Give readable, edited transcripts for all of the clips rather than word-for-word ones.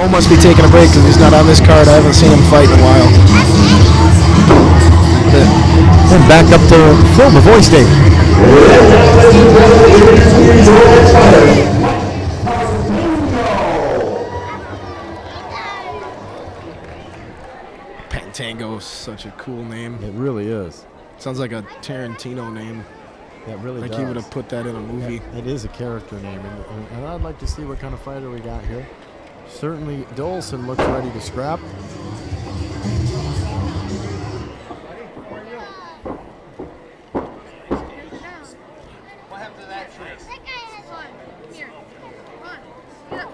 Mo must be taking a break because he's not on this card. I haven't seen him fight in a while. And back up to Phil, the voice day. Pantango is such a cool name. It really is. Sounds like a Tarantino name. That really like does. He would have put that in a movie. It is a character name, and I'd like to see what kind of fighter we got here. Certainly, Dolson looks ready to scrap.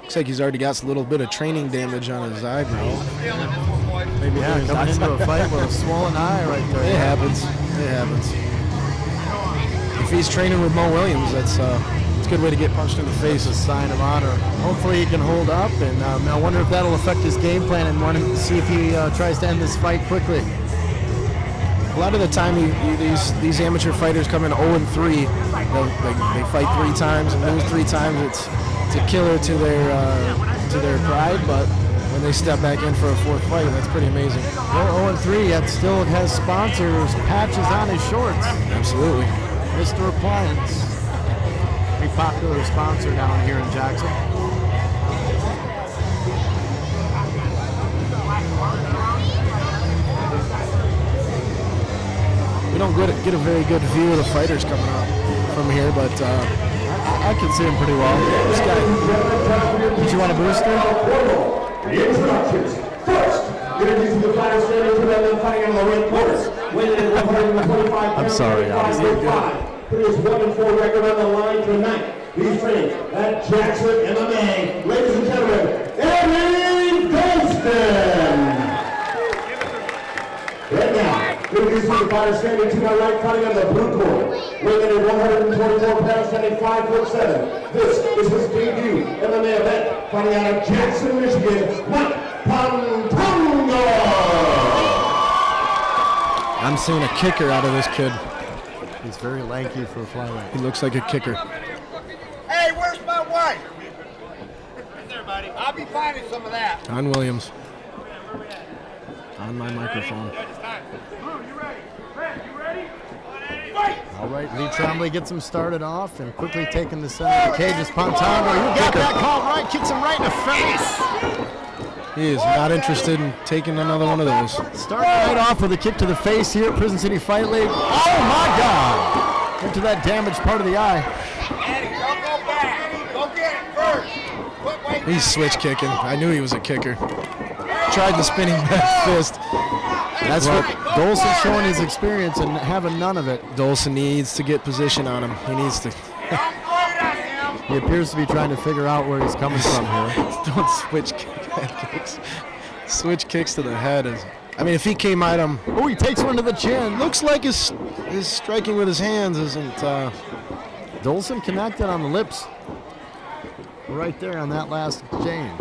Looks like he's already got a little bit of training damage on his eyebrow. Maybe coming into a fight with a swollen eye right there. It happens. It happens. If he's training with Mo Williams, it's a good way to get punched in the face. It's a sign of honor. Hopefully he can hold up, and I wonder if that'll affect his game plan and want to see if he tries to end this fight quickly. A lot of the time, these amateur fighters come in 0-3. They fight 3 times and lose 3 times. It's a killer to their pride, but when they step back in for a 4th fight, that's pretty amazing. They're 0-3, yet still has sponsors, patches on his shorts. Absolutely. Mr. Appliance. Pretty popular sponsor down here in Jackson. We don't get a very good view of the fighters coming up from here, but I can see him pretty well. This guy. Did you want a booster? The instructions. First, introducing the fighters standing to them fighting on the red corners. Weighing in 125 I'm sorry, pounds. Put his 1-4 record on the line tonight. He's training at Jackson MMA. Ladies and gentlemen, Eddie Dolson. Right now, introducing the fighters standing to my right, fighting on the blue corner. Weighing in at 124 pounds, standing 5'7". This is his debut MMA event, fighting out of Jackson, Michigan, Mike Pantango. I'm seeing a kicker out of this kid. He's very lanky for a flyweight. He looks like a kicker. Hey, where's my wife? Right there, buddy. I'll be finding some of that. Don Williams. On my microphone. All right, Lee Tremblay gets him started off and quickly taking the center of the cage is Pantango. You got that call right, kicks him right in the face. He is not interested in taking another one of those. Starting right off with a kick to the face here at Prison City Fight League. Oh my God! Into that damaged part of the eye. Eddie, don't go back. Go get it first. Quit waiting. He's switch kicking. I knew he was a kicker. Tried the spinning back fist. That's what Dolson showing his experience and having none of it. Dolson needs to get position on him. He needs to. He appears to be trying to figure out where he's coming from here. Don't switch head kicks. Switch kicks to the head is. I mean, if he came at him. Oh, he takes one to the chin. Looks like his striking with his hands isn't. Dolson connected on the lips. Right there on that last exchange.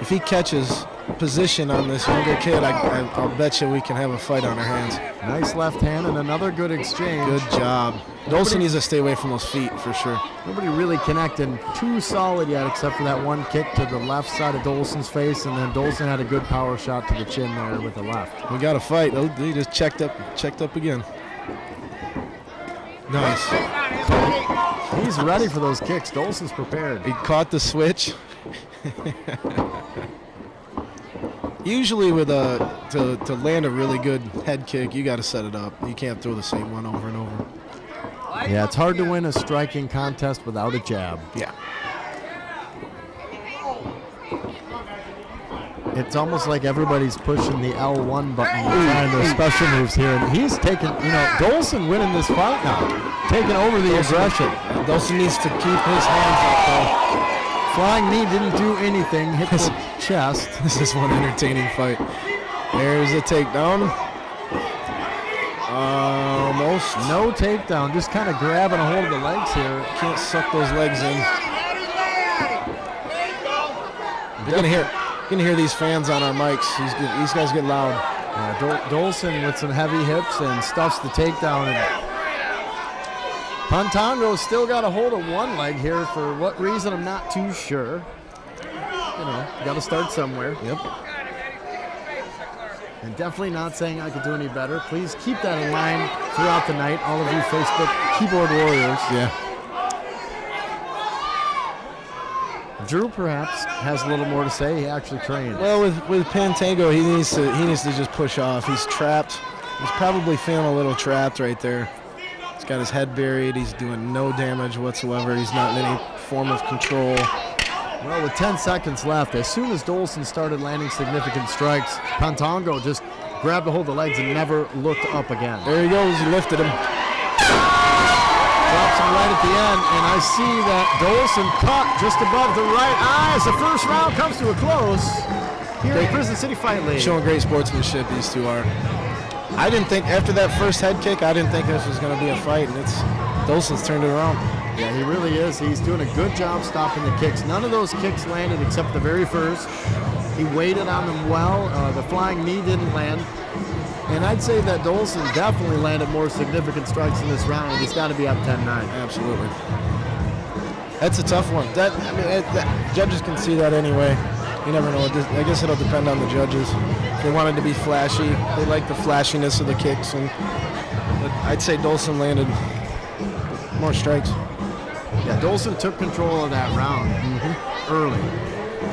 If he catches position on this younger kid, I'll bet you we can have a fight on our hands. Nice left hand and another good exchange. Good job. Dolson needs to stay away from those feet for sure. Nobody really connected too solid yet except for that one kick to the left side of Dolson's face, and then Dolson had a good power shot to the chin there with the left. We got a fight. Oh, he just checked up again. Nice. He's ready for those kicks. Dolson's prepared. He caught the switch. Usually with to land a really good head kick, you got to set it up. You can't throw the same one over and over. Yeah, it's hard to win a striking contest without a jab. Yeah. It's almost like everybody's pushing the L1 button trying their special moves here. And he's taking, Dolson winning this fight now. Taking over the aggression. Dolson needs to keep his hands up, though. Flying knee didn't do anything. Hit the chest. This is one entertaining fight. There's a takedown. Almost. No takedown. Just kind of grabbing a hold of the legs here. Can't suck those legs in. You're gonna hear these fans on our mics. These guys get loud. Dolson with some heavy hips and stuffs the takedown. And Pantango's still got a hold of one leg here for what reason, I'm not too sure. you know, got to start somewhere. Yep. And definitely not saying I could do any better. Please keep that in mind throughout the night, all of you Facebook keyboard warriors. Yeah. Drew perhaps has a little more to say. He actually trained. Well, with Pantango, he needs to just push off. He's trapped. He's probably feeling a little trapped right there. He's got his head buried. He's doing no damage whatsoever. He's not in any form of control. Well, with 10 seconds left, as soon as Dolson started landing significant strikes, Pantango just grabbed a hold of the legs and never looked up again. There he goes. He lifted him. Drops him right at the end, and I see that Dolson cut just above the right eye as the first round comes to a close here at Prison City Fight League. Showing great sportsmanship, these two are. I didn't think, after that first head kick, I didn't think this was going to be a fight, and Dolson's turned it around. Yeah, he really is. He's doing a good job stopping the kicks. None of those kicks landed except the very first. He waited on them well. The flying knee didn't land. And I'd say that Dolson definitely landed more significant strikes in this round, and he's got to be up 10-9. Absolutely. That's a tough one. Judges can see that anyway. You never know. I guess it'll depend on the judges. If they wanted to be flashy, they like the flashiness of the kicks. But I'd say Dolson landed more strikes. Yeah, Dolson took control of that round early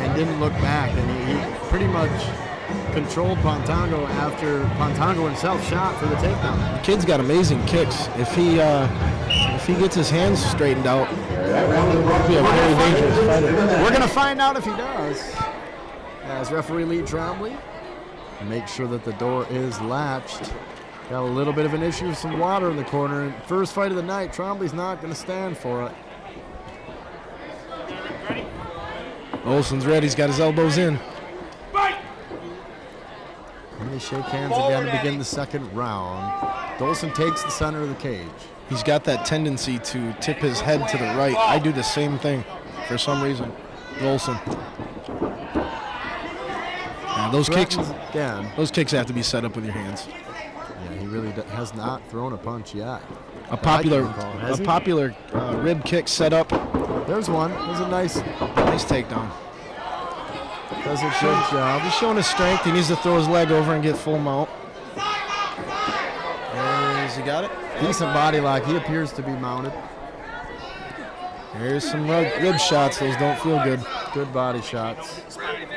and didn't look back. And he pretty much controlled Pantango after Pantango himself shot for the takedown. The kid's got amazing kicks. If he gets his hands straightened out, he'll be a very dangerous fighter. We're going to find out if he does. As referee Lee Trombley, make sure that the door is latched. Got a little bit of an issue with some water in the corner. First fight of the night, Trombley's not going to stand for it. Dolson's ready. He's got his elbows in. And they shake hands again to begin the second round. Dolson takes the center of the cage. He's got that tendency to tip his head to the right. I do the same thing for some reason. Dolson. Yeah, those kicks have to be set up with your hands. Yeah, he really has not thrown a punch yet. A popular rib kick set up. There's one. There's a nice takedown. Does a good job. He's showing his strength. He needs to throw his leg over and get full mount. Has he got it? Decent body lock. He appears to be mounted. Here's some rib shots. Those don't feel good. Good body shots.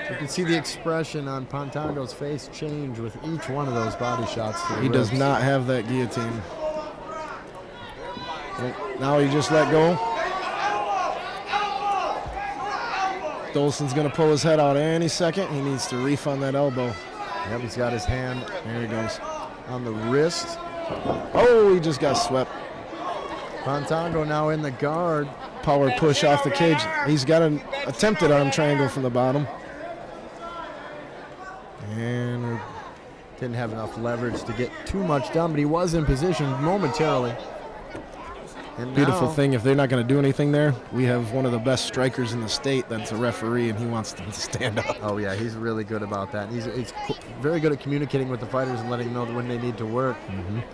You can see the expression on Pantango's face change with each one of those body shots. He does not have that guillotine. Now he just let go. Dolson's going to pull his head out any second. He needs to reef on that elbow. Yep, he's got his hand. There he goes. On the wrist. Oh, he just got swept. Pantango now in the guard. Power push off the cage. He's got an attempted arm triangle from the bottom. And didn't have enough leverage to get too much done, but he was in position momentarily. And beautiful thing, if they're not going to do anything there, we have one of the best strikers in the state that's a referee, and he wants them to stand up. Oh, yeah, he's really good about that. He's very good at communicating with the fighters and letting them know when they need to work.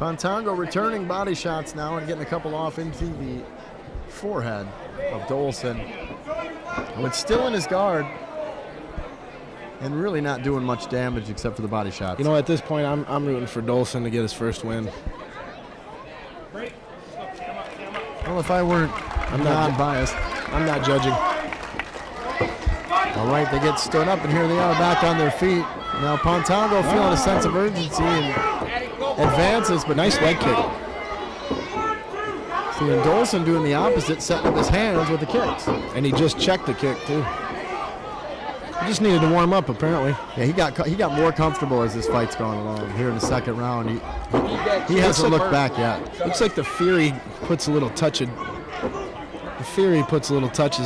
Pantango returning body shots now and getting a couple off into the forehead of Dolson. But still in his guard and really not doing much damage except for the body shots. You know, at this point, I'm rooting for Dolson to get his first win. Well, if I weren't non-biased, I'm not judging. All right, they get stood up, and here they are back on their feet. Now Pantango feeling a sense of urgency and advances, but nice leg kick. Seeing Dolson doing the opposite, setting up his hands with the kicks. And he just checked the kick, too. He just needed to warm up, apparently. Yeah, he got more comfortable as this fight's going along. Here in the second round, he hasn't looked back yet. Looks like the Fury puts a little touches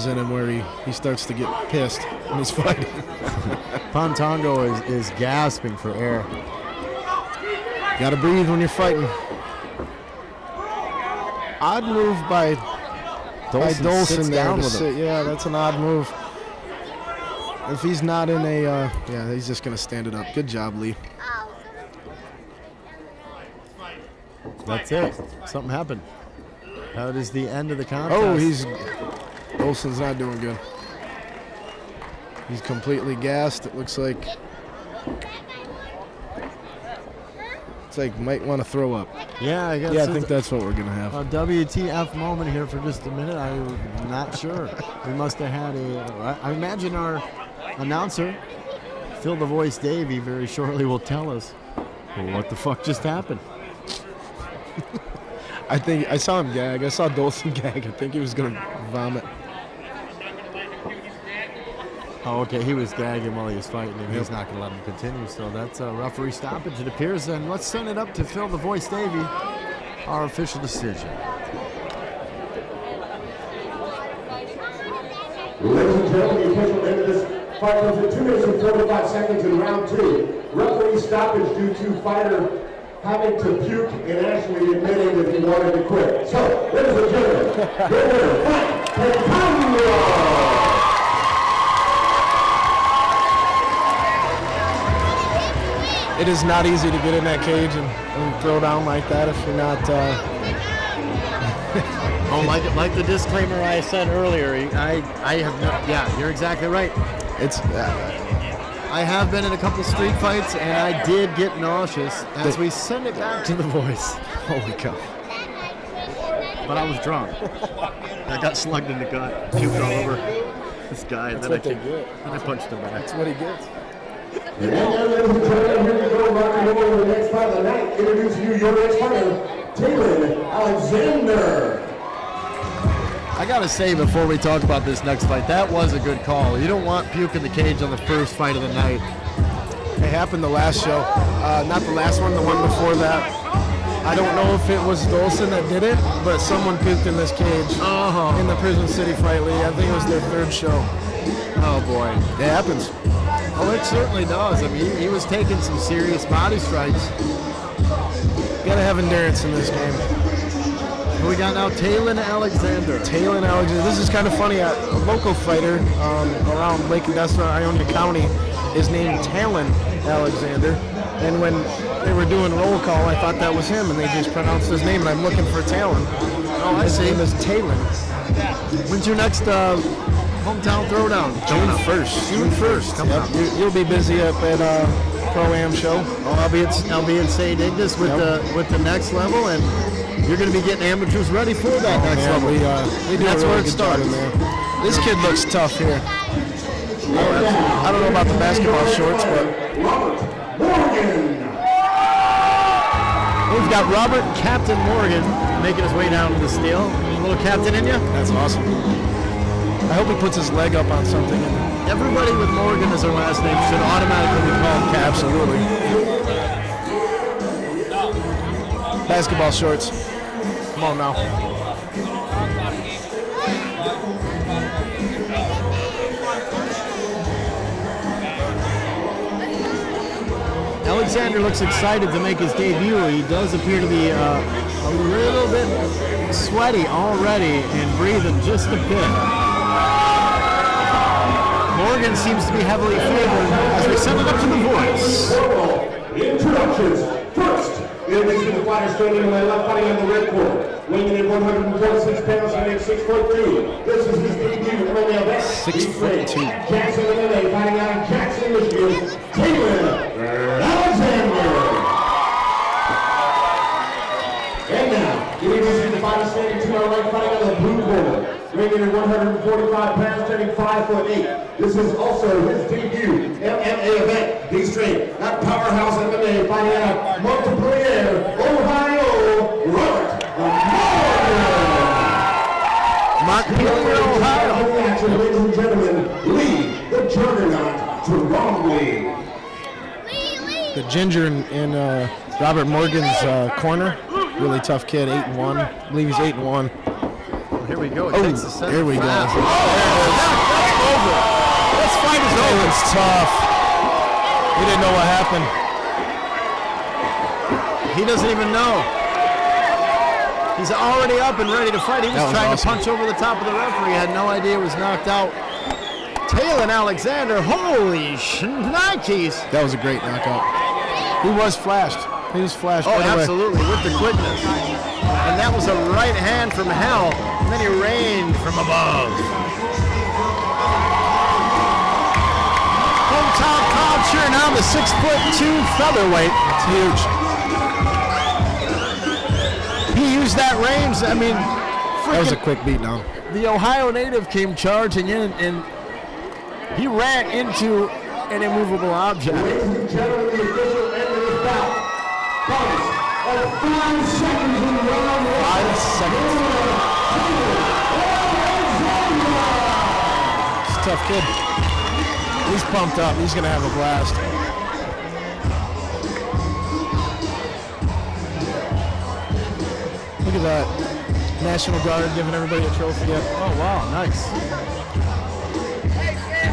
in him where he starts to get pissed when he's fighting. Pantango is gasping for air. Got to breathe when you're fighting. Odd move by Dolson there to sit. Yeah, that's an odd move. If he's not in a, he's just going to stand it up. Good job, Lee. That's it. Something happened. That is the end of the contest. Oh, Dolson's not doing good. He's completely gassed. It looks like might want to throw up. Yeah, I guess. Yeah, I think that's what we're gonna have. A WTF moment here for just a minute. I'm not sure. We must have had I imagine our announcer, Phil the Voice Davey, very shortly will tell us, well, what the fuck just happened. I think I saw him gag. I saw Dolson gag. I think he was gonna vomit. Oh, okay. He was gagging while he was fighting, and he's not going to let him continue. So that's a referee stoppage, it appears. And let's send it up to Phil the Voice Davey, our official decision. Ladies and gentlemen, the official end of this fight comes at 2 minutes and 45 seconds in round 2. Referee stoppage due to fighter having to puke and actually admitting that he wanted to quit. So, ladies and gentlemen, your winner, fight, Pantango! It is not easy to get in that cage and throw down like that if you're not. Oh, like the disclaimer I said earlier, I have no. Yeah, you're exactly right. It's. I have been in a couple street fights, and I did get nauseous as we send it back to the voice. Holy cow! But I was drunk. I got slugged in the gut, puked all over this guy, and then I punched him back. That's what he gets. And now, ladies and gentlemen, here we go, rocking over the next fight of the night. Introducing you your next fighter, Taylor Alexander. I gotta say before we talk about this next fight, that was a good call. You don't want puke in the cage on the first fight of the night. It happened the last show, not the last one, the one before that. I don't know if it was Dolson that did it, but someone puked in this cage in the PrisonCity Fight League. I think it was their 3rd show. Oh boy, it happens. Oh, it certainly does. I mean, he was taking some serious body strikes. Gotta have endurance in this game. Who we got now? Taylor Alexander. Taylor Alexander. This is kind of funny. A local fighter around Lake Odessa, Ionia County, is named Talon Alexander. And when they were doing roll call, I thought that was him, and they just pronounced his name, and I'm looking for Talon. Oh, I see. His name is Talon. When's your next hometown throwdown? June 1st. June 1st. Come on. You'll be busy up at Pro-Am show. Oh, I'll be in St. Ignace with the next level, and you're going to be getting amateurs ready for that next level. We do That's a really where it good starts. job in there. This kid looks tough here. I don't know about the basketball shorts, but Robert Morgan. We've got Robert Captain Morgan making his way down to the steel. A little captain in you? that's awesome. I hope he puts his leg up on something. Everybody with Morgan as their last name should automatically be called captain. Absolutely. Basketball shorts. Come on now. Alexander looks excited to make his debut. He does appear to be a little bit sweaty already and breathing just a bit. Morgan seems to be heavily favored as we send it up to the voice. Introductions. First, introducing the fighter standing on my left, fighting on the red corner. Weighing in at 146 pounds, standing 6'2". This is his debut MMA event. 6'2". Jackson MMA, fighting out of Jackson, Michigan. Taylor Alexander. And now, introducing the fighter standing to my right, fighting on the blue corner. Weighing in at 145 pounds, standing 5'8". This is also his debut MMA event. He's trained at Powerhouse MMA, fighting out of Montpelier, Ohio, Robert Montpelier, Ohio. Ladies and gentlemen, Lee, the Juggernaut, Trombley. The ginger in Robert Morgan's corner. Really tough kid, 8-1. I believe he's 8-1. Well, here we go. It takes the center. Here we go. That's over. This fight is over. It's tough. We didn't know what happened. He doesn't even know. He's already up and ready to fight. He was trying to punch over the top of the referee. Had no idea he was knocked out. Taylor Alexander, holy shnikes. That was a great knockout. He was flashed. He was flashed. Oh, right away. absolutely, with the quickness. And that was a right hand from hell. And then he rained from above. Top crowd cheering on the 6'2" featherweight. It's huge. He used that range. I mean, That was a quick beatdown. the Ohio native came charging in, and he ran into an immovable object. Ladies and gentlemen, the official end of this bout. Bonus of 5 seconds in round 1. 5 seconds. He's a tough kid. He's pumped up. He's going to have a blast. Look at that. National Guard giving everybody a trophy. Oh, wow, nice.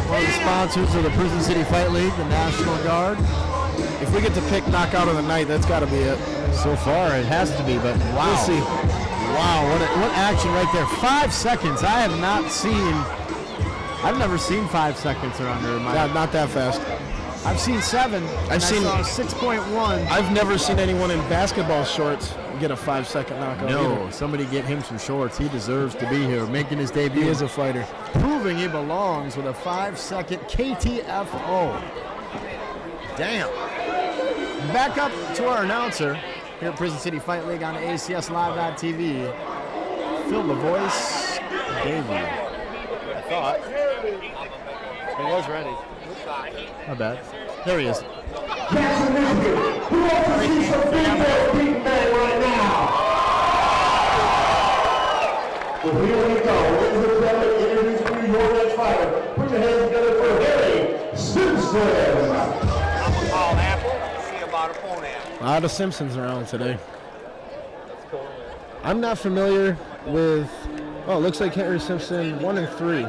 One of the sponsors of the Prison City Fight League, the National Guard. If we get to pick knockout of the night, that's got to be it. So far, it has to be, but wow. We'll see. Wow, what action right there. 5 seconds. I've never seen 5 seconds or under in my Yeah, not that fast. I've seen 7. I've seen 6.1. I've never seen anyone in basketball shorts get a 5-second knockout. No, either. somebody get him some shorts. He deserves to be here, making his debut. He is a fighter. Proving he belongs with a 5-second KTFO. Damn. Back up to our announcer here at Prison City Fight League on ACSLive.tv. Phil the Voice, Davey. I thought. He was ready. Not bad. There he is. Jackson, Michigan. Who wants to see some big man right now? Well, here we go. Ladies and gentlemen, introducing you your next fighter. Put your hands together for Harry Simpson. I'm gonna call Apple, see about a phone app. A lot of Simpsons around today. I'm not familiar with. Oh, it looks like Harry Simpson 1-3.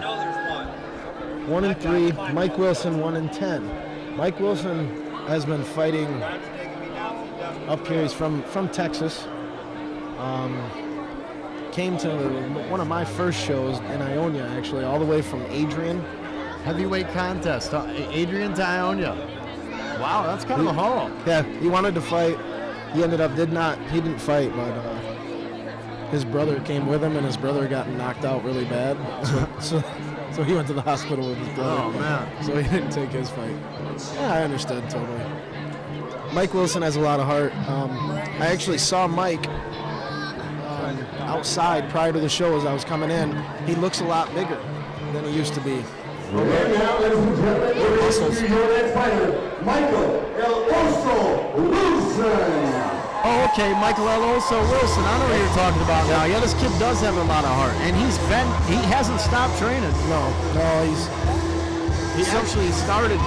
1-3. Mike Wilson 1-10. Mike Wilson has been fighting up here. He's from Texas. Came to one of my first shows in Ionia, actually, all the way from Adrian. Heavyweight contest. Adrian to Ionia. Wow, that's kind of a haul. Yeah, he wanted to fight. He ended up he didn't fight, but his brother came with him, and his brother got knocked out really bad. So he went to the hospital with his brother. Oh, man. So he didn't take his fight. Yeah, I understood totally. Mike Wilson has a lot of heart. I actually saw Mike outside prior to the show as I was coming in. He looks a lot bigger than he used to be. And now, ladies and gentlemen, introducing your next fighter, Michael El Oso Wilson. Oh, okay, Michael El Oso Wilson. I know what you're talking about now. Yeah, this kid does have a lot of heart, and he hasn't stopped training. No, He actually started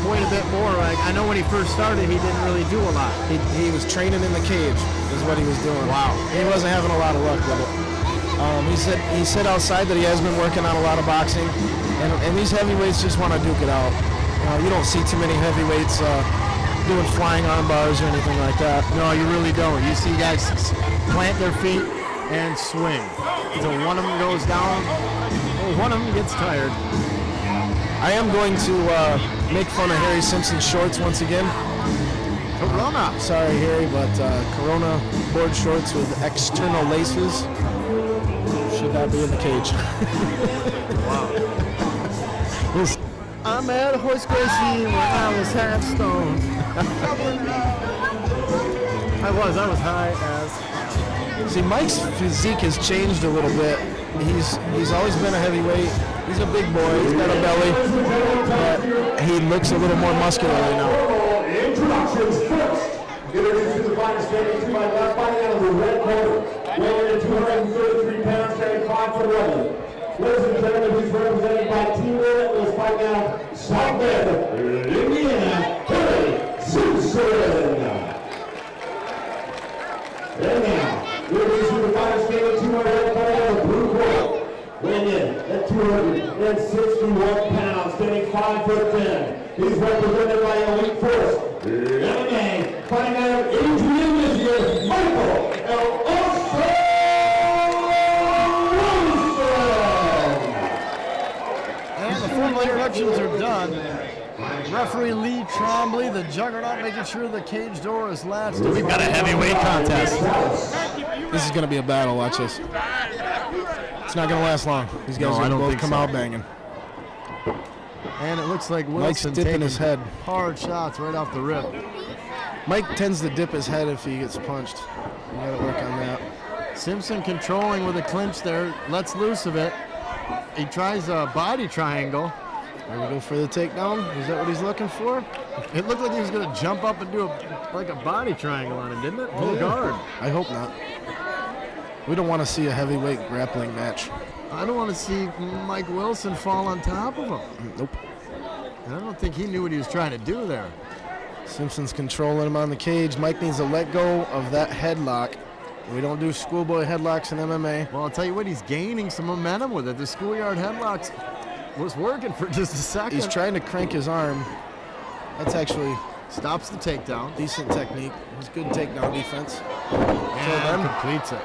quite a bit more. Like, I know when he first started, he didn't really do a lot. he was training in the cage is what he was doing. Wow. He wasn't having a lot of luck with it. He said outside that he has been working on a lot of boxing, and these heavyweights just want to duke it out. You don't see too many heavyweights doing flying arm bars or anything like that. No, you really don't. You see guys plant their feet and swing. So one of them goes down, one of them gets tired. I am going to make fun of Harry Simpson's shorts once again. Corona. Sorry, Harry, but Corona board shorts with external laces should not be in the cage. Wow. I'm at Hoist Gracie when I was half stoned. I was high as. See, Mike's physique has changed a little bit. He's always been a heavyweight. He's a big boy. He's got a belly, but he looks a little more muscular right now. Introductions first. Introducing the fighter standing to my left, fighting out of the red corner, weighing in at 233 pounds, standing 5'11". Ladies and gentlemen, he's represented by Team Relentless, fighting out of South Bend, Indiana, Harry Simpson. And now, introducing the fighter standing to my right, fighting out of the blue corner, weighing in at 261 pounds, standing 5'10". He's represented by Elite Force, MMA, fighting out of Adrian, Michigan, Michael El Oso Wilson. And the formal introductions are done. Referee Lee Trombley, the juggernaut, making sure the cage door is latched. We've got a heavyweight contest. This is going to be a battle. Watch this. It's not going to last long. These guys are both come out banging. And it looks like Mike's Wilson dipping taking his head. hard shots right off the rip. Mike tends to dip his head if he gets punched. You got to work on that. Simpson controlling with a clinch there, lets loose of it. He tries a body triangle. There we go for the takedown. Is that what he's looking for? It looked like he was going to jump up and do like a body triangle on him, didn't it? Pull guard. I hope not. We don't want to see a heavyweight grappling match. I don't want to see Mike Wilson fall on top of him. Nope. And I don't think he knew what he was trying to do there. Simpson's controlling him on the cage. Mike needs to let go of that headlock. We don't do schoolboy headlocks in MMA. Well, I'll tell you what, he's gaining some momentum with it. The schoolyard headlocks was working for just a second. He's trying to crank his arm. That's actually stops the takedown. Decent technique. It's good takedown defense. And completes it.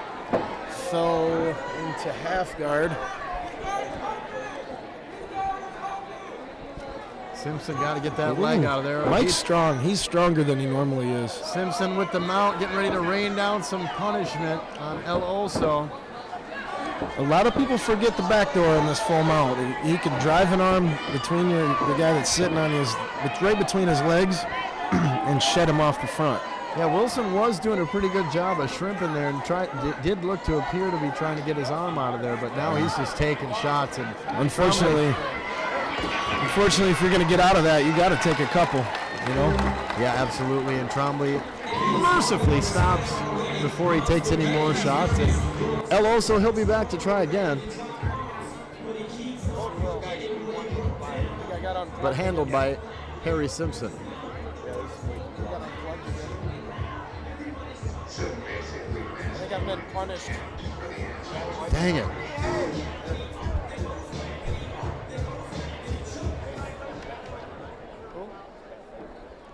Fell into half guard. Simpson got to get that leg out of there. Mike's strong. He's stronger than he normally is. Simpson with the mount, getting ready to rain down some punishment on El Oso. A lot of people forget the back door in this full mount. He can drive an arm between the guy that's sitting on right between his legs and shed him off the front. Yeah, Wilson was doing a pretty good job of shrimping there and did look to appear to be trying to get his arm out of there, but now he's just taking shots. And unfortunately, if you're going to get out of that, you got to take a couple, you know? Yeah, absolutely. And Trombley mercifully stops before he takes any more shots. And El Oso, he'll be back to try again. But handled by Harry Simpson. I think I've been punished. Dang it.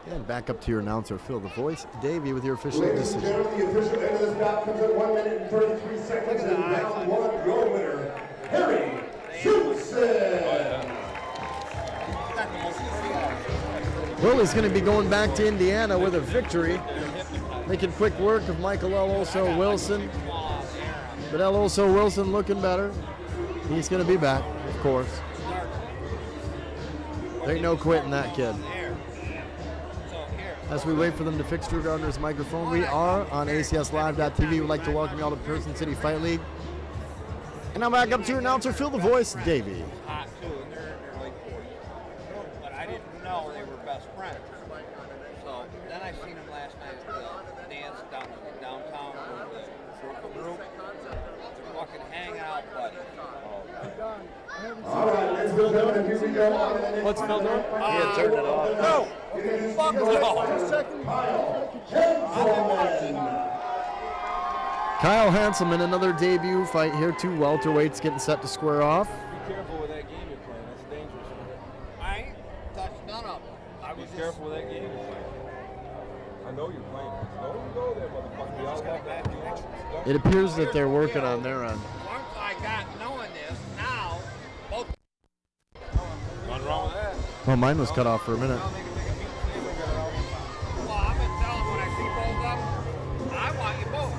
And back up to your announcer, Phil the Voice. Davey with your official decision. Ladies and gentlemen, the official end of this bout comes at 1 minute and 33 seconds in round one. Your winner, Harry Simpson. Well, he's going to be going back to Indiana with a victory. Making quick work of Michael El Oso Wilson. But El Oso Wilson looking better. He's going to be back, of course. There ain't no quitting that kid. As we wait for them to fix Drew Gardner's microphone, we are on ACSLive.tv. We'd like to welcome you all to PrisonCity Fight League. And now back up to your announcer, Phil the Voice, Davey. Hot too, and they're like 40. But I didn't know they were best friends. So then I seen them last night at the dance downtown with the group. They're fucking hanging out, buddy. All right, ladies and gentlemen, here we go. What's Phil doing? Yeah, turn it off. No! Fuck no! Kyle Hanselman, another debut fight here. Two welterweights getting set to square off. Be careful with that game you're playing. That's dangerous. I ain't touched none of them. Be careful with that game you're playing. I know you're playing. Don't go there, motherfucker. We all got that. It appears that they're working on their end. Once I got knowing this, now both. Nothing wrong with that. Well, mine was cut off for a minute. Well, I've been telling when I see both of them, I want you both.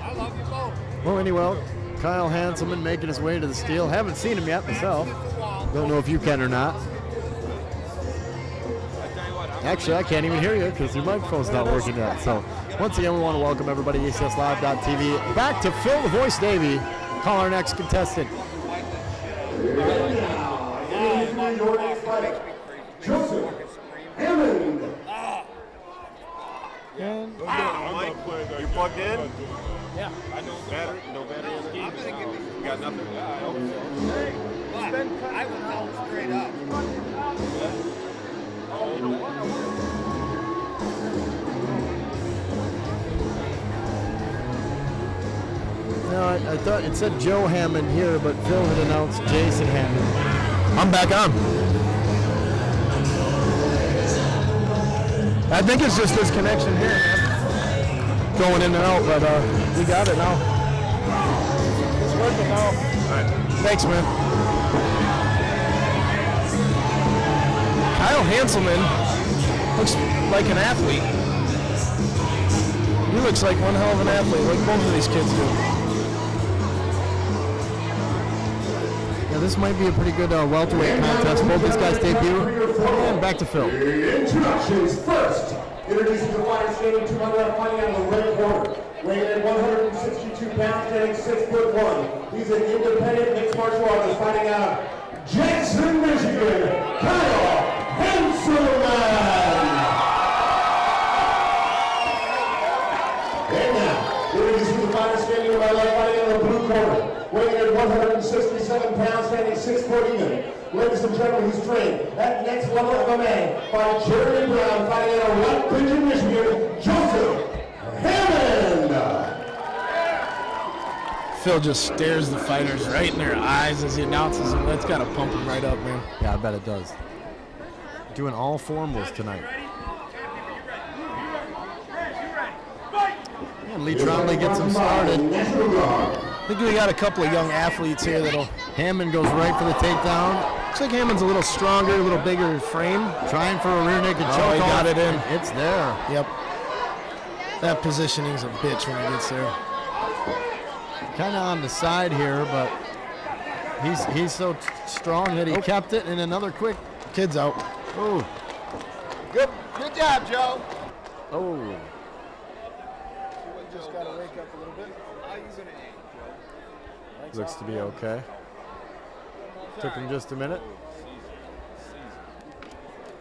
I love you both. Well, anyway, Kyle Hanselman making his way to the steel. Haven't seen him yet myself. Don't know if you can or not. Actually, I can't even hear you because your microphone's not working yet. So, once again, we want to welcome everybody to ACSLive.tv. Back to Phil the Voice Davey. Call our next contestant. Joseph Hammond. Mike, you plugged in? Yeah. I know battery. No battery in the game. You got nothing? But I will tell them straight up. No, I thought it said Joe Hammond here, but Phil had announced Jason Hammond. I'm back on. I think it's just this connection here, man. Going in and out, but we got it now. It's working now. All right. Thanks, man. Kyle Hanselman looks like an athlete. He looks like one hell of an athlete, like both of these kids do. Yeah, this might be a pretty good welterweight contest. Both these guys debut. And back to Phil. Introductions first. Introducing the fighter standing 200 fighting out of the red corner. Weighing in 162 pounds, standing 6'1". He's an independent mixed martial artist fighting out of Jackson, Michigan. Hanselman. And now, introducing the fighter standing to my left fighting out of the blue corner. Weighing in 167 pounds, standing 6 foot even. Ladies and gentlemen, he's trained at next level MMA by Jeremy Brown, fighting out of West Pigeon, Michigan, Joseph Hammond. Phil just stares the fighters right in their eyes as he announces them. That's got to pump him right up, man. Yeah, I bet it does. Doing all formals tonight. And Lee Trombley gets him started. I think we got a couple of young athletes here that'll. Hammond goes right for the takedown. Looks like Hammond's a little stronger, a little bigger frame. Trying for a rear naked choke. Oh, he got it in. It's there. Yep. That positioning's a bitch when he gets there. Kind of on the side here, but he's so strong that he kept it. And another quick. Kid's out. Oh. Good job, Joe. Oh. Just got to wake up a little bit. Looks to be okay. Took him just a minute.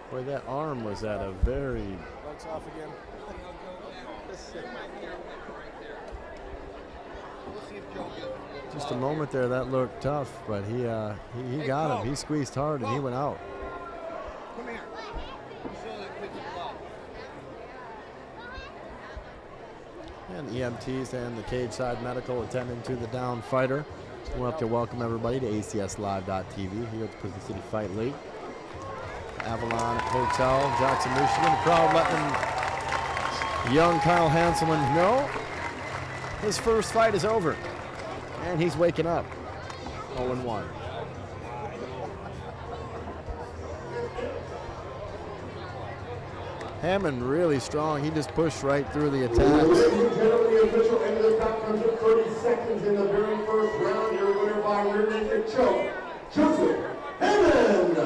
Boy, that arm was at a very... Lights off again. Just a moment there, that looked tough, but he got him. He squeezed hard and he went out. Come here. Show that kid some love. And EMTs and the cage side medical attending to the down fighter. We'll have to welcome everybody to ACSLive.tv here at the Prison City Fight League. Avalon Hotel, Jackson, Michigan. The crowd letting young Kyle Hanselman know his first fight is over. And he's waking up. 0-1. Hammond really strong. He just pushed right through the attacks. Ladies and gentlemen, the official end of the bout comes at 30 seconds in the very first round. Your winner by rear naked choke, Joseph Hammond.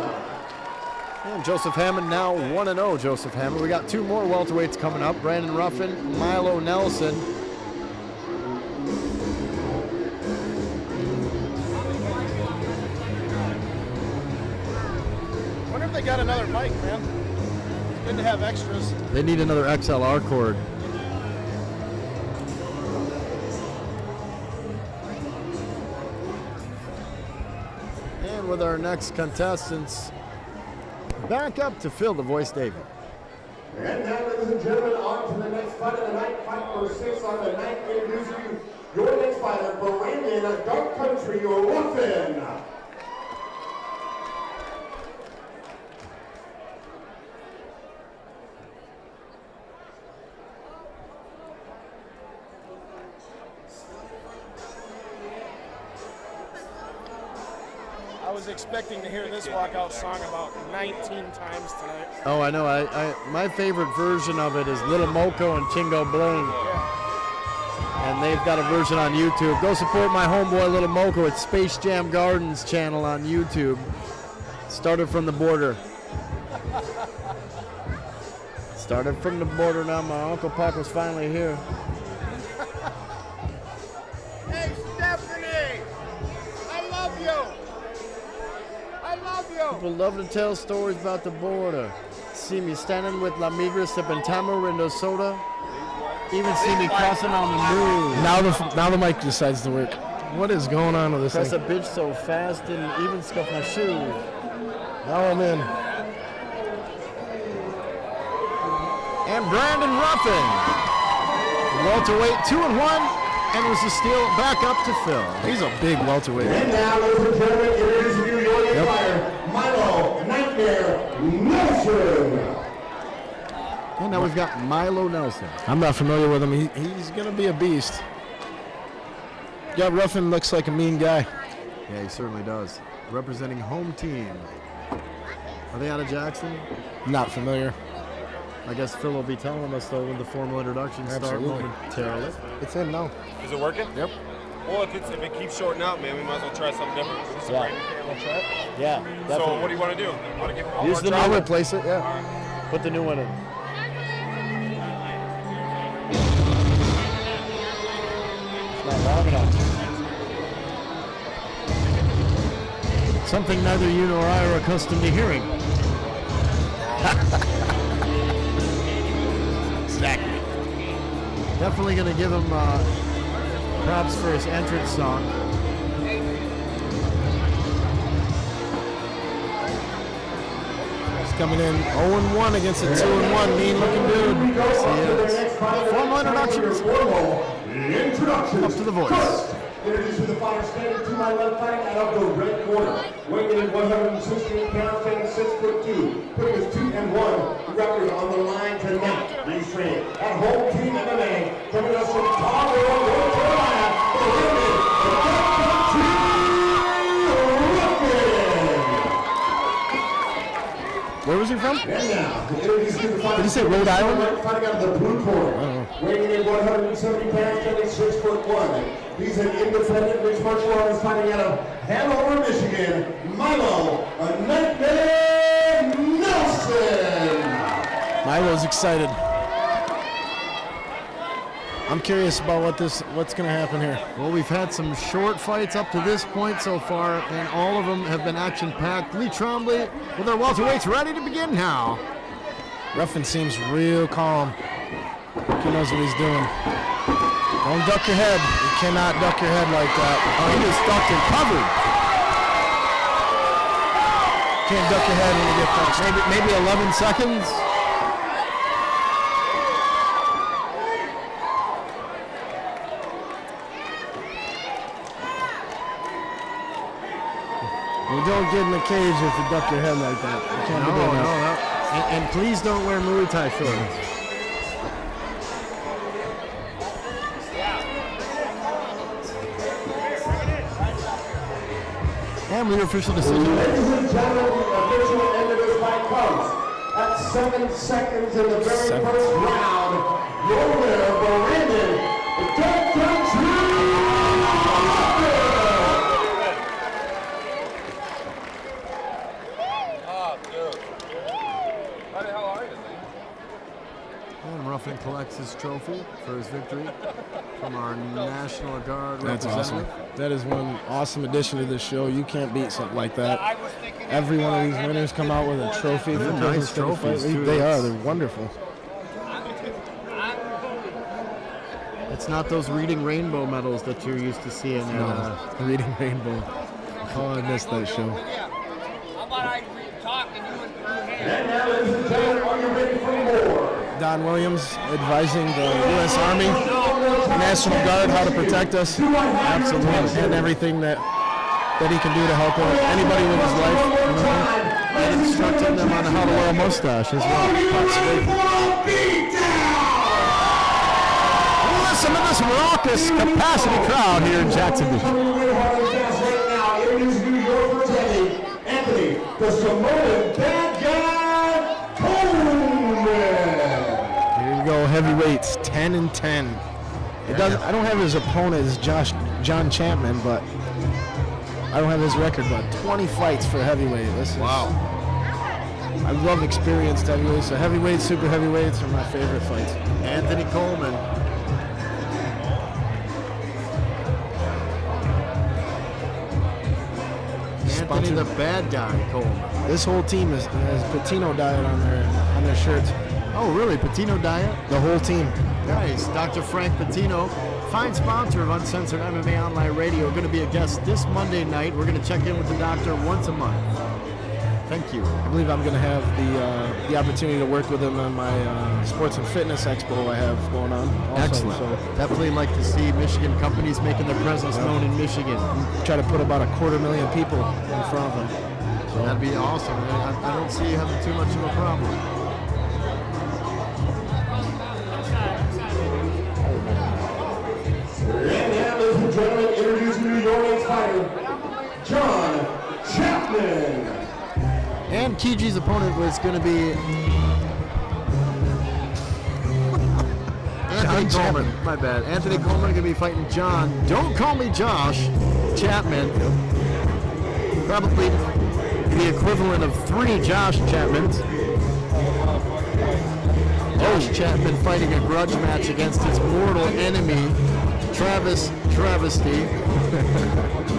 And Joseph Hammond now 1-0. Joseph Hammond. We got two more welterweights coming up. Brandon Ruffin, Milo Nelson. Wonder if they got another mic, man. Good to have extras. They need another XLR cord. And with our next contestants, back up to Phil the Voice Davey. And now, ladies and gentlemen, on to the next fight of the night. Fight number 6 on the night. Introduce you your next fighter, Brandon Dark Country, Ruffin. I was expecting to hear this walkout song about 19 times tonight. Oh, I know. My favorite version of it is Little Moco and Chingo Bling. And they've got a version on YouTube. Go support my homeboy Little Moco at Space Jam Gardens channel on YouTube. Started from the border. Started from the border. Now my Uncle Puck was finally here. Hey, Stephanie! I love you! I love you! People love to tell stories about the border. See me standing with La Migra sipping tamarindo soda. Even see me crossing on the moon. Now the mic decides to work. What is going on with this Press thing? a bitch so fast didn't even scuff my shoe. Now I'm in. And Brandon Ruffin. Welterweight 2-1. And was the steal back up to Phil. He's a big welterweight. And now, ladies and gentlemen, introducing you your next fighter, Milo Nightmare Nelson. And now we've got Milo Nelson. I'm not familiar with him. He's going to be a beast. Yeah, Ruffin looks like a mean guy. Yeah, he certainly does. Representing home team. Are they out of Jackson? Not familiar. I guess Phil will be telling us, though, when the formal introductions start Absolutely. momentarily. It's in now. Is it working? Yep. Well, if it keeps shorting out, man, we might as well try something different. This is a brand new camera. That's right. Yeah, definitely. So what do you want to do? Want to give Use the I'll new replace it, yeah. Put the new one in. It's not long enough. Something neither you nor I are accustomed to hearing. Exactly. Definitely going to give him props for his entrance song. He's coming in 0-1 against a 2-1 mean-looking dude. Formal introductions. Up to the voice. Introducing the fighter standing to my left, fighting out of the red corner. Weighing in at 168 pounds, standing 6'2", putting his 2-1 record on the line tonight. He's training at Home Team MMA, coming us from Chicago, North Carolina, the women, the Ruffin. Where was he from? And now, introducing the fighter. Did he say Rhode Island? Fighting out of the blue corner. Weighing in at 170 pounds, standing 6'1". He's an independent mixed martial artist fighting out of Hanover, Michigan. Milo, a Nightmare Nelson. Milo's excited. I'm curious about what's going to happen here. Well, we've had some short fights up to this point so far, and all of them have been action-packed. Lee Trombley with our welterweights ready to begin now. Ruffin seems real calm. He knows what he's doing. Don't duck your head. You cannot duck your head like that. Oh, he just ducked and covered. Can't duck your head when you get punched. Maybe 11 seconds. You don't get in the cage if you duck your head like that. You can't be doing that. And please don't wear Muay Thai shorts. And your official decision. Ladies and gentlemen, the official end of this fight comes at 7 seconds in the very first round. Your winner, Brandon, the Dead Country. Oh, dude. How the hell are you, man? And Ruffin collects his trophy for his victory from our National Guard That's awesome. representative. That is one awesome addition to this show. You can't beat something like that. Every one of these winners come out with a trophy. They're for nice PrisonCity trophies, Fight League. too. They are. They're wonderful. It's not those Reading Rainbow medals that you're used to seeing. Reading Rainbow. Oh, I missed that show. How about I talk and you and And now, ladies and gentlemen, are you ready for more? Don Williams advising the U.S. Army, National Guard, how to protect us. Absolutely. And everything that he can do to help anybody with his life. And instructing them on how to wear a mustache as well. Listen to this raucous capacity crowd here in Jacksonville. Anthony, the Samoan bad guy, Coleman. Here you go, heavyweights, 10-10. I don't have his opponent as John Chapman, but I don't have his record, but 20 fights for heavyweight. Wow. I love experienced heavyweights. So heavyweights, super heavyweights are my favorite fights. Anthony Coleman. Anthony the bad guy, Coleman. This whole team has Patino diet on their shirts. Oh, really? Patino diet? The whole team. Nice. Dr. Frank Patino, fine sponsor of Uncensored MMA Online Radio, going to be a guest this Monday night. We're going to check in with the doctor once a month. Thank you. I believe I'm going to have the opportunity to work with him on my sports and fitness expo I have going on. Also, Excellent. So definitely like to see Michigan companies making their presence known in Michigan. Try to put about 250,000 people in front of him. So that'd be awesome. I don't see you having too much of a problem. And now, ladies and gentlemen, introducing your next fighter, John Chapman. And Kiji's opponent was going to be Anthony Coleman. My bad. Anthony Coleman going to be fighting John. Don't call me Josh. Chapman. Probably the equivalent of 3 Josh Chapmans. Josh Chapman fighting a grudge match against his mortal enemy, Travis Travesty.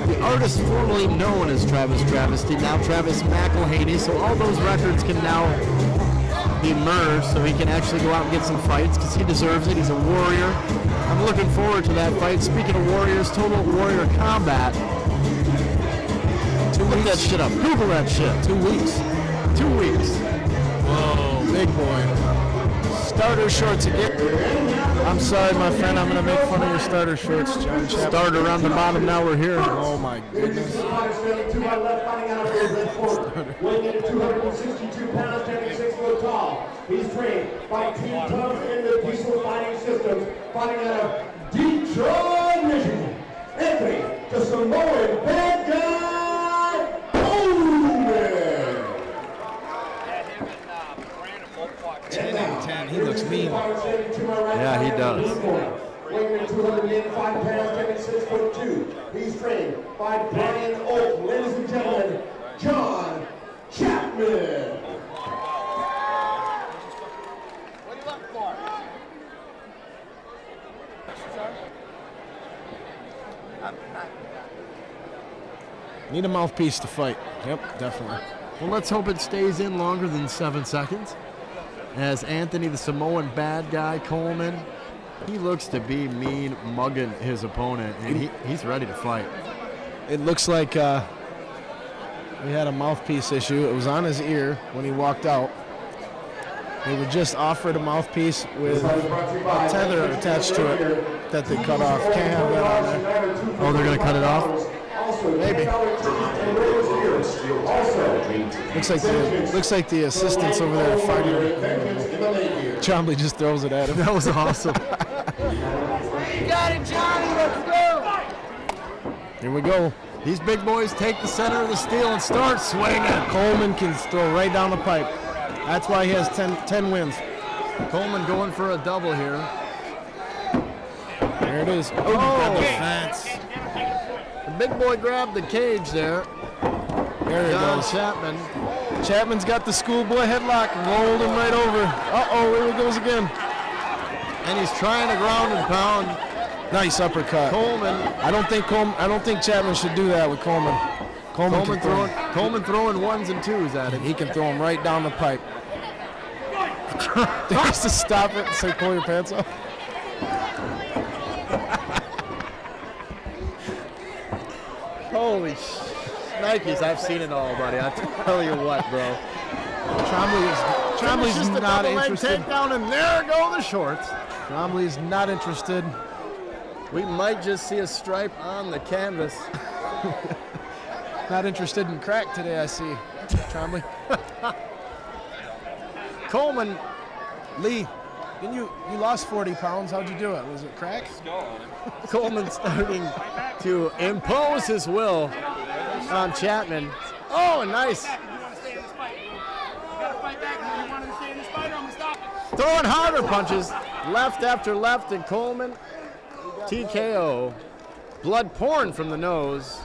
The artist formerly known as Travis Travesty, now Travis McElhaney. So all those records can now be merged so he can actually go out and get some fights because he deserves it. He's a warrior. I'm looking forward to that fight. Speaking of warriors, Total Warrior Combat. Look that shit up. Google that shit. 2 weeks. 2 weeks. Whoa, big boy. Starter shorts again. I'm sorry, my friend. I'm going to make fun of your starter shorts, John Chapman. Starter around the bottom. Now we're here. Oh, my goodness. To my left, fighting out of the red court, weighing in at 262 pounds, standing 6 foot tall. He's trained by Team Tough in the Peaceful Fighting Systems, fighting out of Detroit, Michigan. Anthony, the Samoan bad guy, Coleman. 10-10. He looks mean. Yeah, he does. Weighing in 205 pounds, standing 6'2". He's trained by Brian Oak. Ladies and gentlemen, John Chapman. What are you looking for? Need a mouthpiece to fight. Yep, definitely. Well, let's hope it stays in longer than 7 seconds. As Anthony, the Samoan bad guy, Coleman, he looks to be mean, mugging his opponent, and he's ready to fight. It looks like we had a mouthpiece issue. It was on his ear when he walked out. They were just offered a mouthpiece with a tether attached to it that they cut off. Can't have that on there. Oh, they're going to cut it off? Maybe. Looks like the assistants over there are fighting. Chombley just throws it at him. That was awesome. You got it, Johnny. Let's go. Here we go. These big boys take the center of the steel and start swinging. Coleman can throw right down the pipe. That's why he has 10 wins. Coleman going for a double here. There it is. Oh, got the fence. The big boy grabbed the cage there. There he John goes. Chapman. Chapman's got the schoolboy headlock and rolled him right over. Uh-oh, here he goes again. And he's trying to ground and pound Nice uppercut. Coleman. I don't think Chapman should do that with Coleman. Coleman throwing ones and twos at him. He can throw him right down the pipe. Just to stop it and say, pull your pants off. Holy Nikes, I've seen it all, buddy. I tell you what, bro. Trombley's just a not double leg interested. takedown, and there go the shorts. Trombley's not interested. We might just see a stripe on the canvas. Not interested in crack today, I see. Trombley. Coleman. Lee, you lost 40 pounds. How'd you do it? Was it crack? Coleman starting to impose his will on Chapman. Oh, nice. Throwing harder punches, left after left, and Coleman, TKO. Blood pouring from the nose.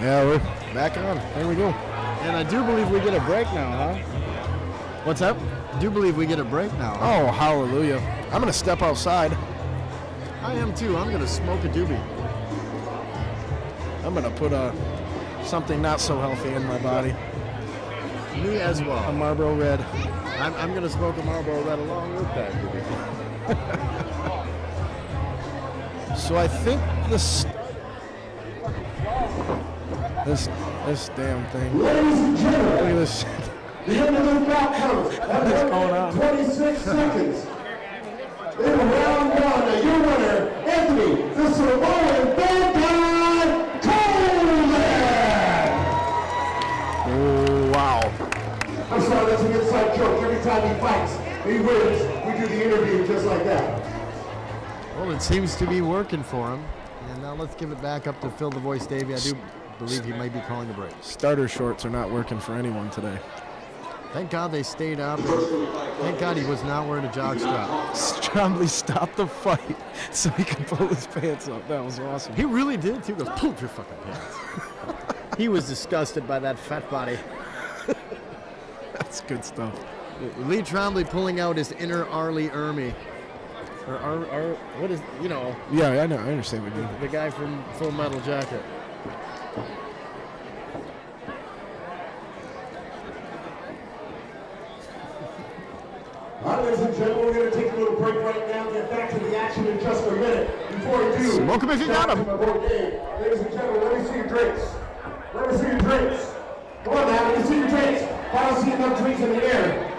Yeah, we're back on. There we go. And I do believe we get a break now, huh? What's up? I do believe we get a break now. Oh, hallelujah. I'm going to step outside. I am too. I'm going to smoke a doobie. I'm going to put something not so healthy in my body. Me as A well. Marlboro Red. I'm going to smoke a Marlboro Red along with that doobie. So I think this damn thing. Ladies and gentlemen, Look at this shit. the end of the bout comes at 126 seconds. In round one, your winner, Anthony, the Samoan bad guy, Coleman. Oh, wow. I'm sorry, that's an inside joke. Every time he fights, he wins. We do the interview just like that. Well, it seems to be working for him. And now let's give it back up to Phil the Voice Davey. I do believe he might be calling a break. Starter shorts are not working for anyone today. Thank God they stayed up. Thank God he was not wearing a jockstrap. Stromley stopped the fight so he could pull his pants up. That was awesome. He really did too. He goes, pull up your fucking pants. He was disgusted by that fat body. That's good stuff. Lee Trombley pulling out his inner Arlie Ermy. Or what is, you know. Yeah, I know. I understand what you mean. The guy from Full Metal Jacket. All right, ladies and gentlemen, we're going to take a little break right now, get back to the action in just a minute. Before we do, Smoke 'em if you got 'em. Ladies and gentlemen, let me see your drinks. Let me see your drinks. Come on now, let me see your drinks. If I don't see enough drinks in the air,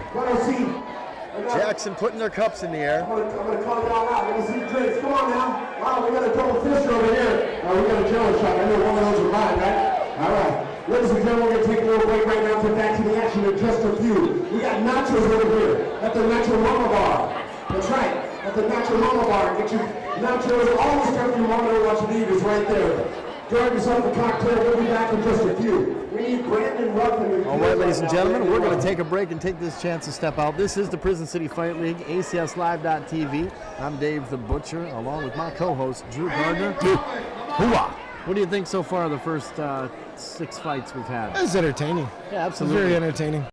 if I don't see enough, Jackson putting their cups in the air. I'm gonna call it all out. Let me see your drinks. Come on now. Wow, we got a double fisher over here. We got a jello shot. I know one of those are mine, right? All right. Ladies and gentlemen, we're going to take a little break right now. Get back to the action in just a few. We got nachos over here at the Nacho Mama Bar. That's right. At the Nacho Mama Bar. Get your nachos. All the stuff you want to watch and eat is right there. Grab yourself a cocktail. We'll be back in just a few. We need Brandon Ruffin. All right, ladies and gentlemen, we're going to take a break and take this chance to step out. This is the Prison City Fight League, ACSLive.tv. I'm Dave the Butcher, along with my co-host, Drew Gardner. Hooah! What do you think so far of the first 6 fights we've had? It was entertaining. Yeah, It was absolutely. very entertaining.